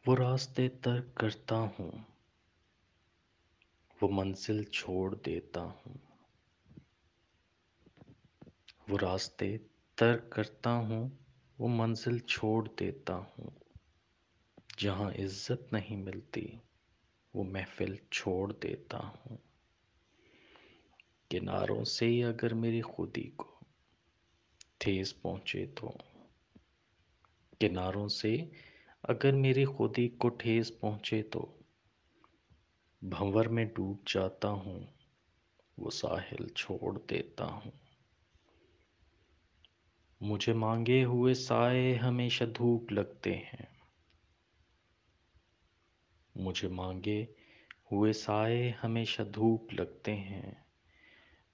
وہ راستے ترک کرتا ہوں، وہ منزل چھوڑ دیتا ہوں۔ وہ راستے ترک کرتا ہوں، وہ منزل چھوڑ دیتا ہوں۔ جہاں عزت نہیں ملتی وہ محفل چھوڑ دیتا ہوں۔ کناروں سے ہی اگر میری خودی کو ٹھیس پہنچے تو، کناروں سے اگر میری خودی کو ٹھیس پہنچے تو، بھنور میں ڈوب جاتا ہوں، وہ ساحل چھوڑ دیتا ہوں۔ مجھے مانگے ہوئے سائے ہمیشہ دھوپ لگتے ہیں، مجھے مانگے ہوئے سائے ہمیشہ دھوپ لگتے ہیں۔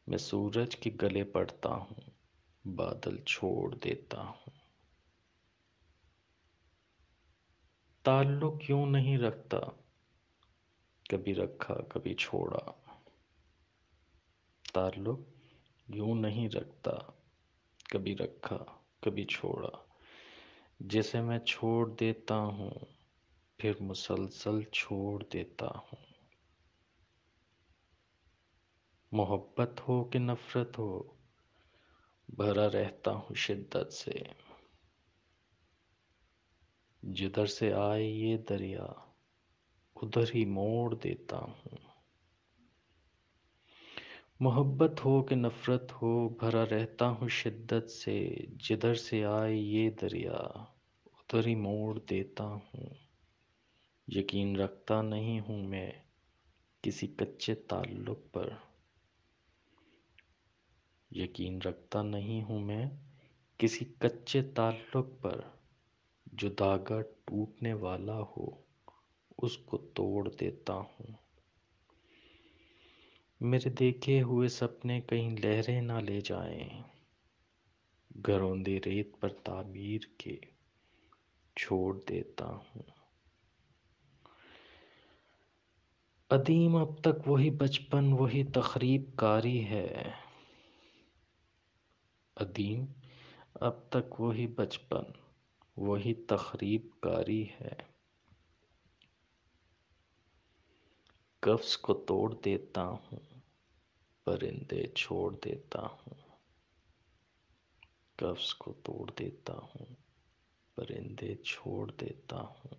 میں سورج کے گلے پڑتا ہوں، بادل چھوڑ دیتا ہوں۔ تعلق یوں نہیں رکھتا، کبھی رکھا کبھی چھوڑا۔ تعلق یوں نہیں رکھتا، کبھی رکھا کبھی چھوڑا۔ جسے میں چھوڑ دیتا ہوں پھر مسلسل چھوڑ دیتا ہوں۔ محبت ہو کہ نفرت ہو، بھرا رہتا ہوں شدت سے۔ جدھر سے آئے یہ دریا، ادھر ہی موڑ دیتا ہوں۔ محبت ہو کہ نفرت ہو، بھرا رہتا ہوں شدت سے۔ جدھر سے آئے یہ دریا، ادھر ہی موڑ دیتا ہوں۔ یقین رکھتا نہیں ہوں میں کسی کچے تعلق پر، یقین رکھتا نہیں ہوں میں کسی کچے تعلق پر۔ جو دھاگا ٹوٹنے والا ہو اس کو توڑ دیتا ہوں۔ میرے دیکھے ہوئے سپنے کہیں لہریں نہ لے جائیں، گھروندے ریت پر تعبیر کے چھوڑ دیتا ہوں۔ عدیم اب تک وہی بچپن وہی تخریب کاری ہے، عدیم اب تک وہی بچپن وہی تخریب کاری ہے۔ قفس کو توڑ دیتا ہوں، پرندے چھوڑ دیتا ہوں۔ قفس کو توڑ دیتا ہوں، پرندے چھوڑ دیتا ہوں۔